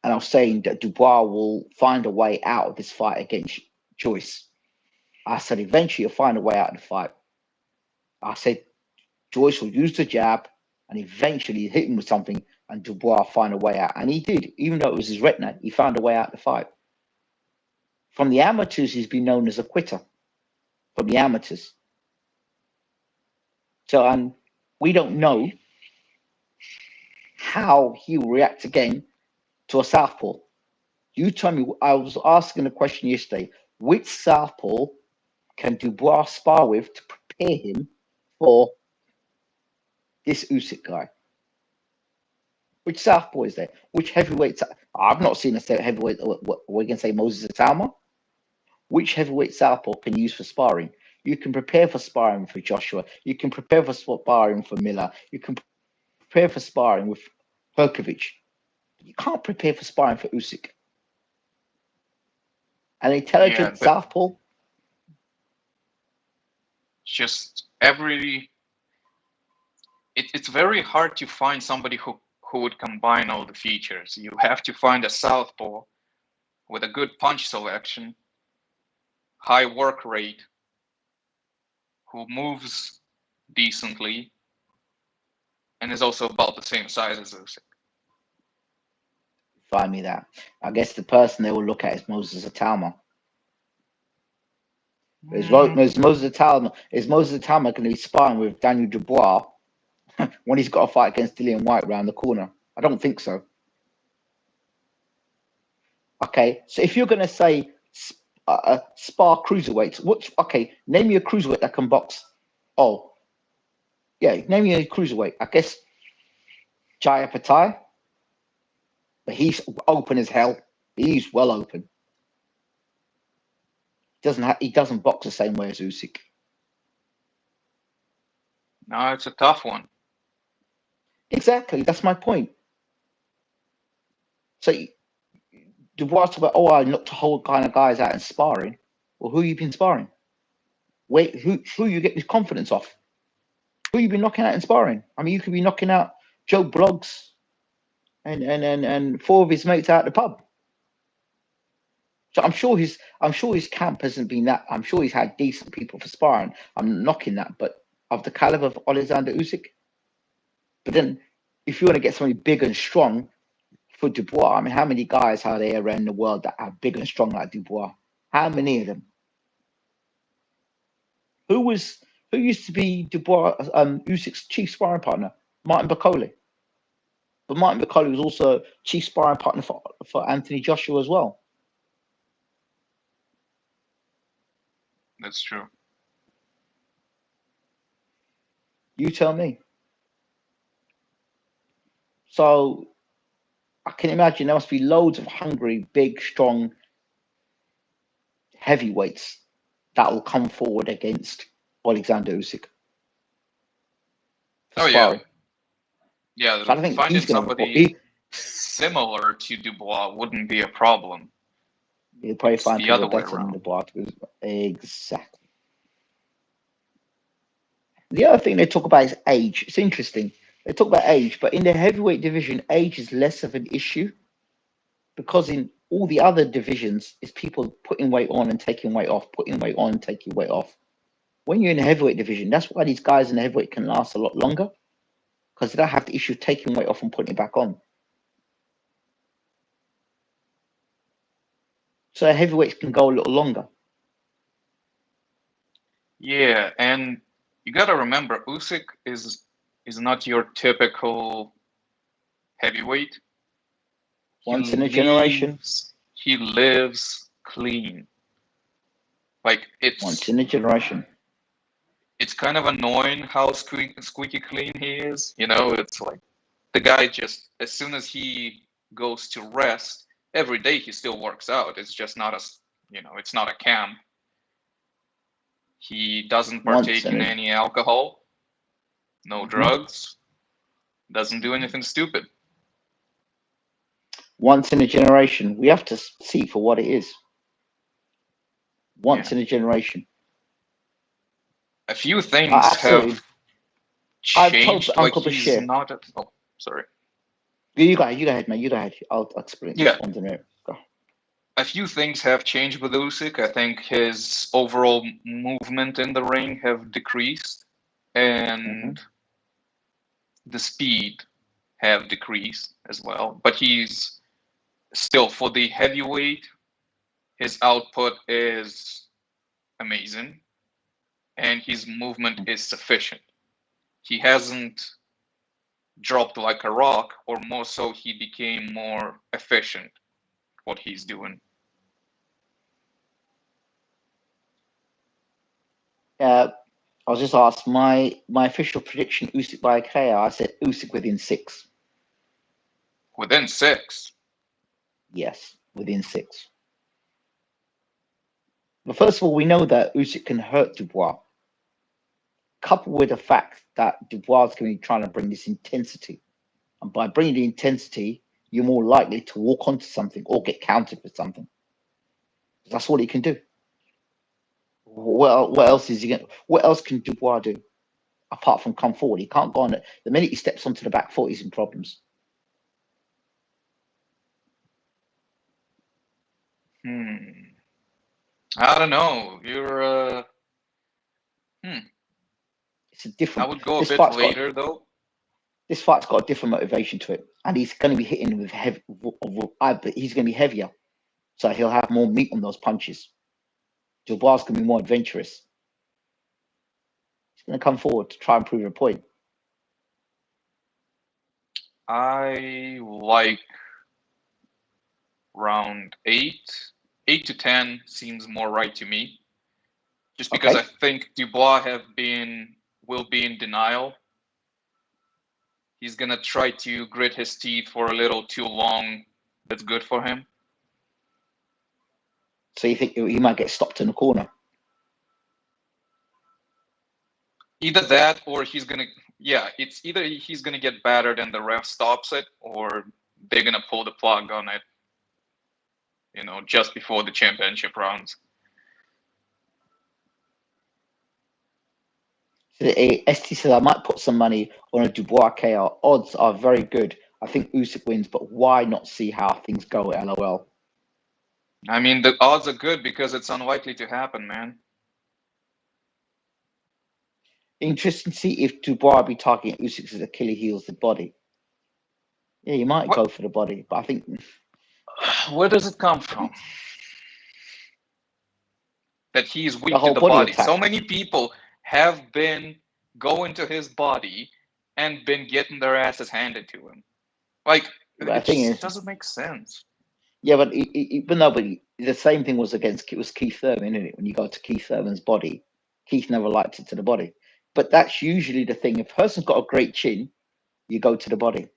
A: and I was saying that Dubois will find a way out of this fight against Joyce. I said eventually he'll find a way out of the fight. I said Joyce will use the jab and eventually hit him with something and Dubois find a way out. And he did. Even though it was his retina, he found a way out of the fight. From the amateurs, he's been known as a quitter. From the amateurs. So we don't know how he will react again to a southpaw. You tell me, I was asking a question yesterday, which southpaw can Dubois spar with to prepare him for this Usyk guy? Which southpaw is there? Which heavyweight? I've not seen a heavyweight. We're going to say Moses Atalma. Which heavyweight southpaw can you use for sparring? You can prepare for sparring for Joshua. You can prepare for sparring for Miller. You can prepare for sparring with Herkovich. You can't prepare for sparring for Usyk. An intelligent southpaw.
B: Just it's very hard to find somebody who would combine all the features. You have to find a southpaw with a good punch selection, high work rate, who moves decently, and is also about the same size as Usyk.
A: Find me that. I guess the person they will look at is Moses Atalma. Is Moses Atalma going to be sparring with Daniel Dubois when he's got a fight against Dillian White around the corner? I don't think so. Okay, so if you're going to say spar cruiserweights, name me a cruiserweight that can box. Oh, yeah, name me a cruiserweight. I guess Jaya Patai, but he's open as hell. He's well open. He doesn't box the same way as Usyk.
B: No, it's a tough one.
A: Exactly, that's my point. So Dubois talk about, I knocked a whole kind of guys out in sparring. Well, who you been sparring? Wait, who you get this confidence off? Who you been knocking out in sparring? I mean, you could be knocking out Joe Bloggs and 4 of his mates out the pub. So I'm sure his camp hasn't been that. I'm sure he's had decent people for sparring. I'm not knocking that, but of the caliber of Alexander Usyk. But then, if you want to get somebody big and strong for Dubois, I mean, how many guys are there around the world that are big and strong like Dubois? How many of them? Who used to be Dubois, Usyk's chief sparring partner? Martin Bakole. But Martin McCulley was also chief sparring partner for Anthony Joshua as well.
B: That's true.
A: You tell me. So I can imagine there must be loads of hungry, big, strong heavyweights that will come forward against Alexander Usyk for sparring.
B: Yeah,
A: So I think
B: finding
A: he's going to report.
B: somebody similar to Dubois wouldn't be a problem.
A: He'll probably
B: It's
A: find
B: the
A: people
B: other way
A: better than
B: around.
A: Dubois. Exactly. The other thing they talk about is age. It's interesting. They talk about age, but in the heavyweight division, age is less of an issue because in all the other divisions, it's people putting weight on and taking weight off, putting weight on and taking weight off. When you're in the heavyweight division, that's why these guys in the heavyweight can last a lot longer because they don't have the issue of taking weight off and putting it back on. So heavyweights can go a little longer.
B: Yeah, and you gotta remember, Usyk is not your typical heavyweight.
A: Once in a generation.
B: He lives clean. Like
A: Once in a generation.
B: It's kind of annoying how squeaky clean he is. You know, it's like the guy just as soon as he goes to rest, every day he still works out. It's just not it's not a camp. He doesn't partake in any alcohol, no drugs, doesn't do anything stupid.
A: Once in a generation. We have to see for what it is. Once in a generation.
B: A few things have changed. Like
A: Uncle
B: he's
A: Bashir.
B: not. Oh, sorry.
A: You go ahead, man. You go ahead. I'll explain.
B: Yeah.
A: On the minute. Go.
B: A few things have changed with Usyk. I think his overall movement in the ring have decreased, and the speed have decreased as well. But he's still, for the heavyweight, his output is amazing, and his movement is sufficient. He hasn't dropped like a rock, or more so, he became more efficient what he's doing.
A: I was just asked my official prediction: Usyk by KO. I said Usyk within 6.
B: Within 6.
A: Yes, within 6. But first of all, we know that Usyk can hurt Dubois, coupled with the fact that Dubois is going to be trying to bring this intensity, and by bringing the intensity, you're more likely to walk onto something or get countered with something. That's what he can do. Well, what else is he going? What else can Dubois do apart from come forward? He can't go on it. The minute he steps onto the back foot, he's in problems.
B: I don't know. You're
A: It's a different.
B: I would go a bit later though.
A: This fight's got a different motivation to it, and he's going to be hitting with heavy. He's going to be heavier, so he'll have more meat on those punches. Dubois is going to be more adventurous. He's going to come forward to try and prove a point.
B: I like round 8. 8 to 10 seems more right to me. Just because I think Dubois will be in denial. He's going to try to grit his teeth for a little too long. That's good for him.
A: So you think he might get stopped in the corner?
B: Either that, or he's going to... Yeah, it's either he's going to get battered and the ref stops it, or they're going to pull the plug on it, just before the championship rounds.
A: So ST said I might put some money on a Dubois KO. Odds are very good. I think Usyk wins, but why not see how things go? LOL.
B: I mean, the odds are good because it's unlikely to happen, man.
A: Interesting to see if Dubois be targeting Usyk's Achilles heels the body. Yeah, you might go for the body, but I think...
B: Where does it come from? That he's weak
A: to the
B: body.
A: Attack.
B: So many people have been going to his body and been getting their asses handed to him. Like
A: But I
B: it
A: think
B: just
A: it's,
B: doesn't make sense.
A: yeah, but no, but the same thing was against, it was Keith Thurman, isn't it? When you go to Keith Thurman's body, Keith never liked it to the body. But that's usually the thing. If a person's got a great chin, you go to the body.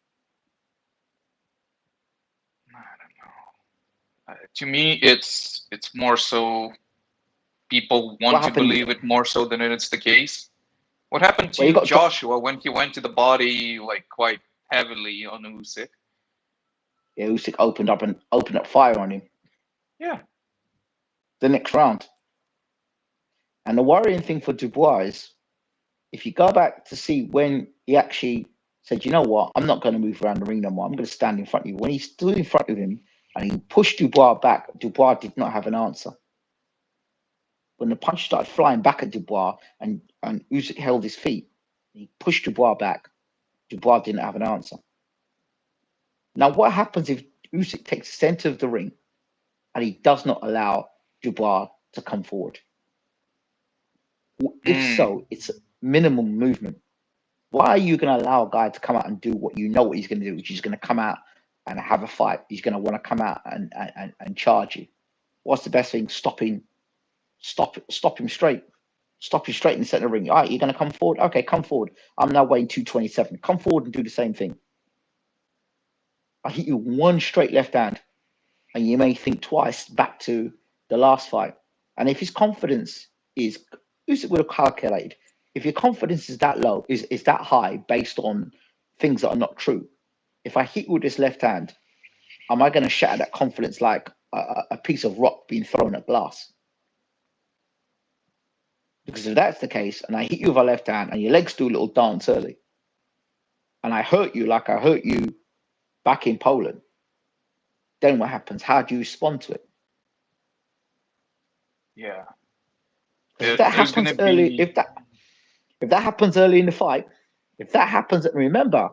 B: I don't know. To me, it's more so people
A: What
B: want to
A: happened?
B: believe it more so than it's the case. What happened
A: Well, you
B: to
A: got
B: Joshua when he went to the body like quite heavily on Usyk?
A: yeah, Usyk opened up fire on him
B: Yeah.
A: the next round. And the worrying thing for Dubois is, if you go back to see when he actually said, you know what, I'm not going to move around the ring no more. I'm going to stand in front of you. When he stood in front of him and he pushed Dubois back, Dubois did not have an answer. When the punch started flying back at Dubois and Usyk held his feet, he pushed Dubois back. Dubois didn't have an answer. Now, what happens if Usyk takes the center of the ring and he does not allow Dubois to come forward? If
B: Mm.
A: so, it's minimum movement. Why are you going to allow a guy to come out and do what you know what he's going to do, which is going to come out and have a fight? He's going to want to come out and charge you. What's the best thing? Stop him straight. Stop him straight in the center of the ring. All right, you're going to come forward? Okay, come forward. I'm now weighing 227. Come forward and do the same thing. I hit you one straight left hand, and you may think twice back to the last fight. And if his confidence is, Usyk would have calculated, if your confidence is that low, is that high based on things that are not true, if I hit you with this left hand, am I going to shatter that confidence like a piece of rock being thrown at glass? Because if that's the case, and I hit you with a left hand, and your legs do a little dance early, and I hurt you like I hurt you back in Poland, then what happens? How do you respond to it?
B: Yeah.
A: Because if that
B: There's
A: happens
B: gonna
A: early,
B: be
A: if that happens early in the fight, if that happens, remember,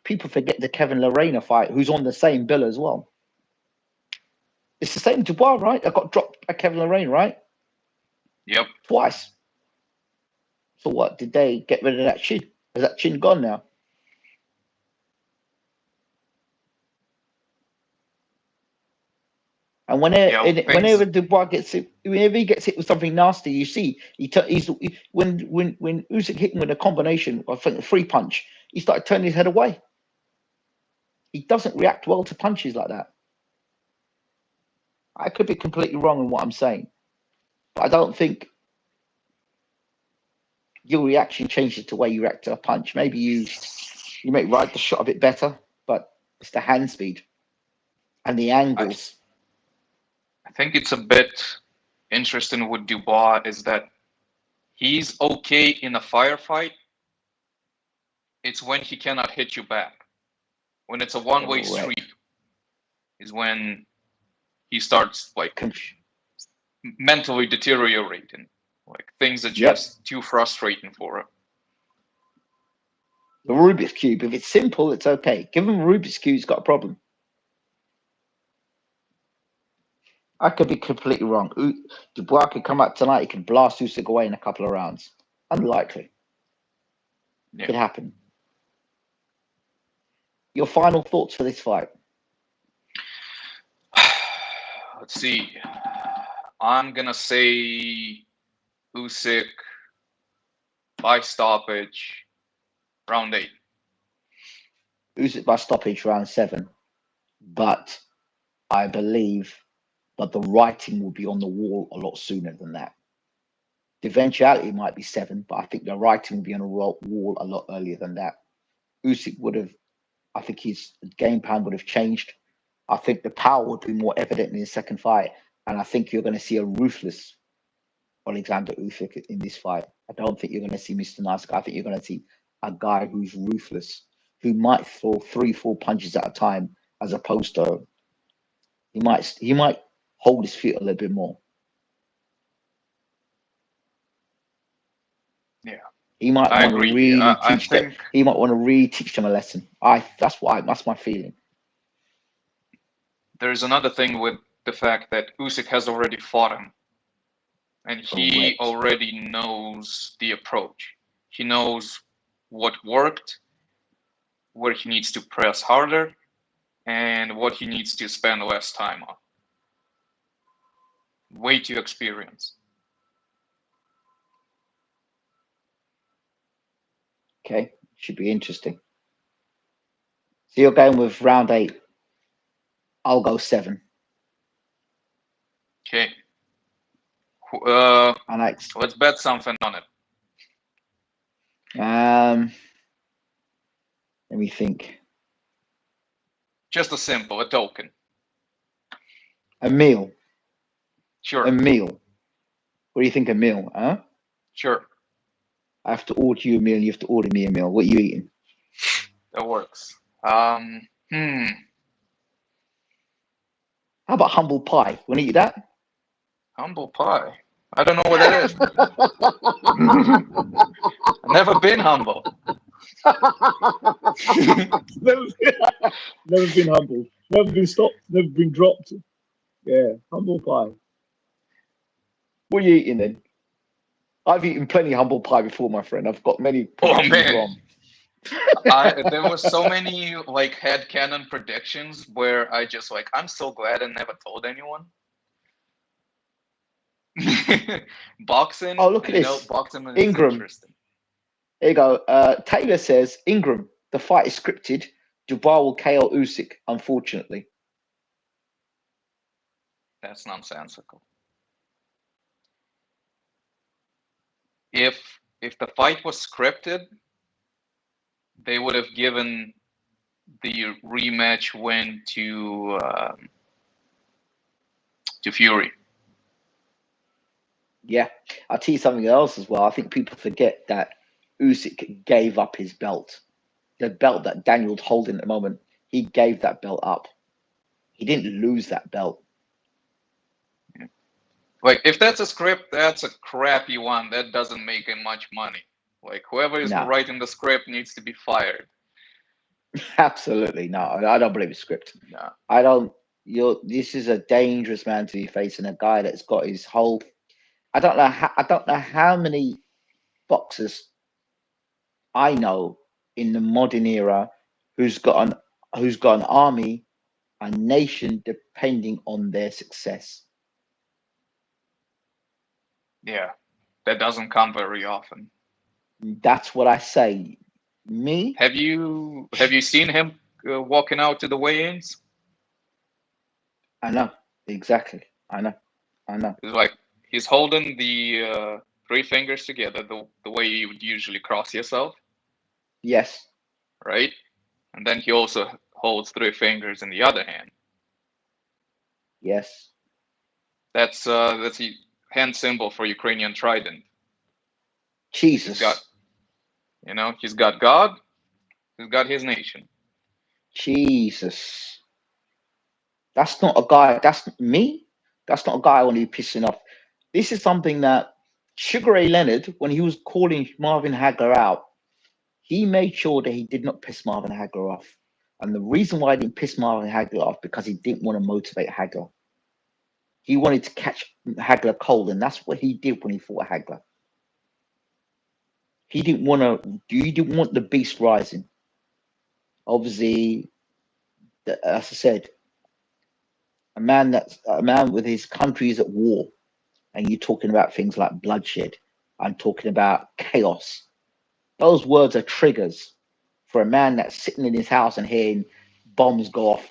A: people forget the Kevin Lorena fight, who's on the same bill as well. It's the same Dubois, right? I got dropped by Kevin Lorena, right?
B: yep.
A: Twice. So what? Did they get rid of that chin? Is that chin gone now? And
B: Yeah,
A: whenever
B: things.
A: Dubois gets hit, whenever he gets hit with something nasty, you see when Usyk hit him with a combination, I think a free punch, he started turning his head away. He doesn't react well to punches like that. I could be completely wrong in what I'm saying, but I don't think your reaction changes the way you react to a punch. Maybe you may ride the shot a bit better, but it's the hand speed and the
B: I
A: angles.
B: I think it's a bit interesting with Dubois is that he's okay in a firefight. It's when he cannot hit you back. When it's a one-way
A: Correct.
B: street is when he starts like
A: Con-
B: mentally deteriorating. Like things are
A: Yep.
B: just too frustrating for him.
A: The Rubik's Cube, if it's simple, it's okay. Give him a Rubik's Cube, he's got a problem. I could be completely wrong. Dubois could come out tonight, he could blast Usyk away in a couple of rounds. Unlikely.
B: Yeah.
A: Could happen. Your final thoughts for this fight?
B: Let's see. I'm gonna say Usyk by stoppage, round 8.
A: Usyk by stoppage round 7. But I believe that the writing will be on the wall a lot sooner than that. The eventuality might be 7, but I think the writing will be on the wall a lot earlier than that. Usyk would have, I think his game plan would have changed. I think the power would be more evident in the second fight, and I think you're going to see a ruthless Alexander Usyk in this fight. I don't think you're going to see Mr. Nice Guy. I think you're going to see a guy who's ruthless, who might throw 3, 4 punches at a time, as opposed to he might hold his feet a little bit more.
B: Yeah,
A: He might
B: I
A: want to
B: agree.
A: really
B: I
A: teach them.
B: think
A: He might want to really teach them a lesson. That's my feeling.
B: there's another thing with the fact that Usyk has already fought him, and he
A: Correct.
B: already knows the approach. He knows what worked, where he needs to press harder, and what he needs to spend less time on. Way too experienced.
A: Okay, should be interesting. So you're going with round 8. I'll go 7.
B: Okay.
A: And
B: Let's bet something on it.
A: Let me think.
B: Just a token.
A: A meal.
B: Sure.
A: A meal. What do you think? A meal? Huh?
B: Sure.
A: I have to order you a meal. You have to order me a meal. What are you eating?
B: That works.
A: How about humble pie? Want to eat that?
B: Humble pie. I don't know what that is. I've never been humble.
A: never been humble. Never been stopped. Never been dropped. Yeah, humble pie. What are you eating then? I've eaten plenty of humble pie before, my friend. I've got many predictions wrong.
B: There was so many like headcanon predictions where I just like, I'm so glad I never told anyone. Boxing.
A: Oh, look at this.
B: Boxing is
A: Ingram.
B: interesting.
A: There you go. Taylor says, Ingram, the fight is scripted. Dubois will KO Usyk, unfortunately.
B: That's nonsensical. If the fight was scripted, they would have given the rematch win to Fury.
A: Yeah, I'll tell you something else as well. I think people forget that Usyk gave up his belt. The belt that Daniel's holding at the moment, he gave that belt up. He didn't lose that belt.
B: Yeah. Like, if that's a script, that's a crappy one. That doesn't make him much money. Like, whoever is writing the script needs to be fired.
A: Absolutely. No, I don't believe it's script.
B: No.
A: I don't. This is a dangerous man to be facing, a guy that's got his whole. I don't know how many boxers I know in the modern era who's got an army, a nation depending on their success.
B: Yeah, that doesn't come very often.
A: That's what I say. Me?
B: Have you seen him walking out to the weigh-ins?
A: I know exactly. I know.
B: It's like he's holding the 3 fingers together, the way you would usually cross yourself.
A: Yes.
B: Right, and then he also holds 3 fingers in the other hand.
A: Yes.
B: That's the hand symbol for Ukrainian trident.
A: Jesus.
B: He's got God. He's got his nation.
A: Jesus. That's not a guy. That's me. That's not a guy I want to be pissing off. This is something that Sugar Ray Leonard, when he was calling Marvin Hagler out, he made sure that he did not piss Marvin Hagler off. And the reason why he didn't piss Marvin Hagler off, because he didn't want to motivate Hagler. He wanted to catch Hagler cold, and that's what he did when he fought Hagler. He didn't want the beast rising. Obviously, as I said, a man with his country is at war, and you're talking about things like bloodshed. I'm talking about chaos. Those words are triggers for a man that's sitting in his house and hearing bombs go off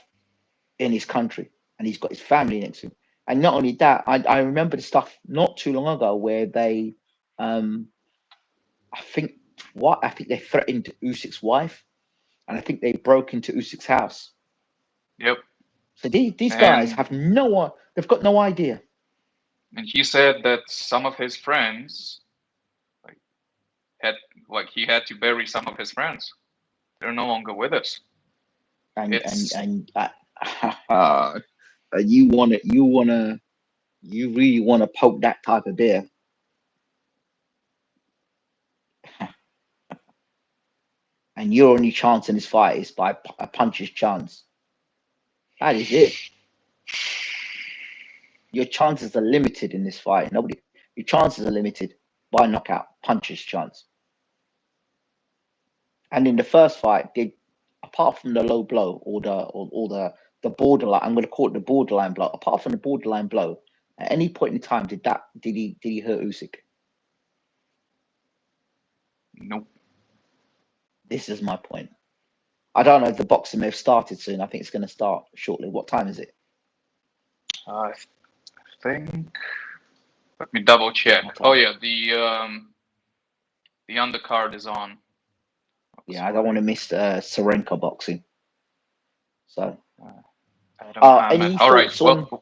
A: in his country, and he's got his family next to him. And not only that, I remember the stuff not too long ago where they, I think they threatened Usyk's wife, and I think they broke into Usyk's house.
B: Yep.
A: So these guys have they've got no idea.
B: And he said that some of his friends he had to bury some of his friends. They're no longer with us.
A: And you really want to poke that type of bear. And your only chance in this fight is by a puncher's chance. That is it. Your chances are limited in this fight. Your chances are limited by knockout, puncher's chance. And in the first fight, a apart from the low blow or the borderline, I'm going to call it the borderline blow. Apart from the borderline blow, at any point in time, did he hurt Usyk?
B: Nope.
A: This is my point. I don't know if the boxing may have started soon. I think it's going to start shortly. What time is it?
B: I think. Let me double check. Oh yeah, the undercard is on.
A: Yeah, I don't want to miss Serenka boxing. So,
B: I don't have
A: any
B: it. All right.
A: thoughts on?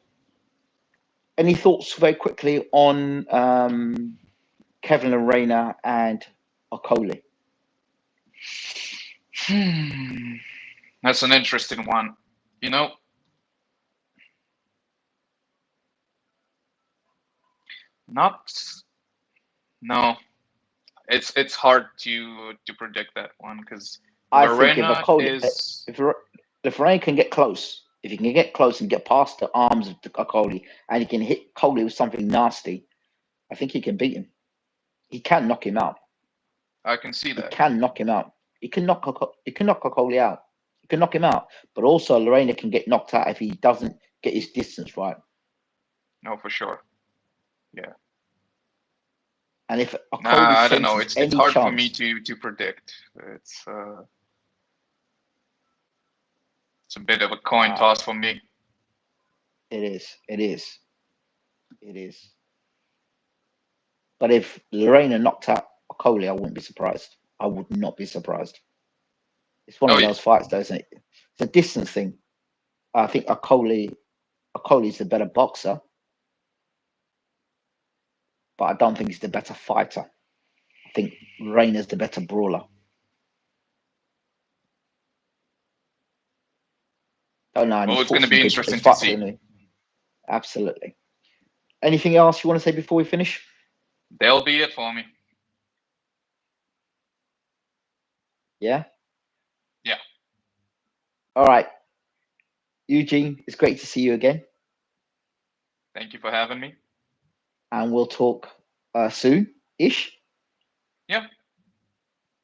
A: Any thoughts very quickly on Kevin Lerena and Okoli?
B: That's an interesting one. You know, no. It's hard to predict that one because
A: I think
B: Lorena is.
A: if Ray can get close, if he can get close and get past the arms of Okoli, and he can hit Coley with something nasty, I think he can beat him. He can knock him out.
B: I can see that.
A: He can knock him out. He can knock Okoli out. He can knock him out. But also Lorena can get knocked out if he doesn't get his distance right.
B: No, for sure. Yeah.
A: And if
B: I don't know. It's hard for me to predict. It's a bit of a coin toss for me.
A: It is. But if Lorena knocked out Okoli, I wouldn't be surprised. I would not be surprised. It's one of those fights, though, isn't it? It's a distance thing. I think Okoli's the better boxer, but I don't think he's the better fighter. I think Reina's the better brawler. Don't know.
B: Well, it's going to be interesting to see.
A: Absolutely. Anything else you want to say before we finish?
B: That'll be it for me.
A: Yeah?
B: Yeah.
A: All right. Eugene, it's great to see you again.
B: Thank you for having me.
A: And we'll talk soon-ish.
B: Yeah.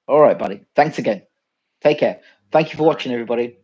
A: All right, buddy. Thanks again. Take care. Thank you for watching, everybody.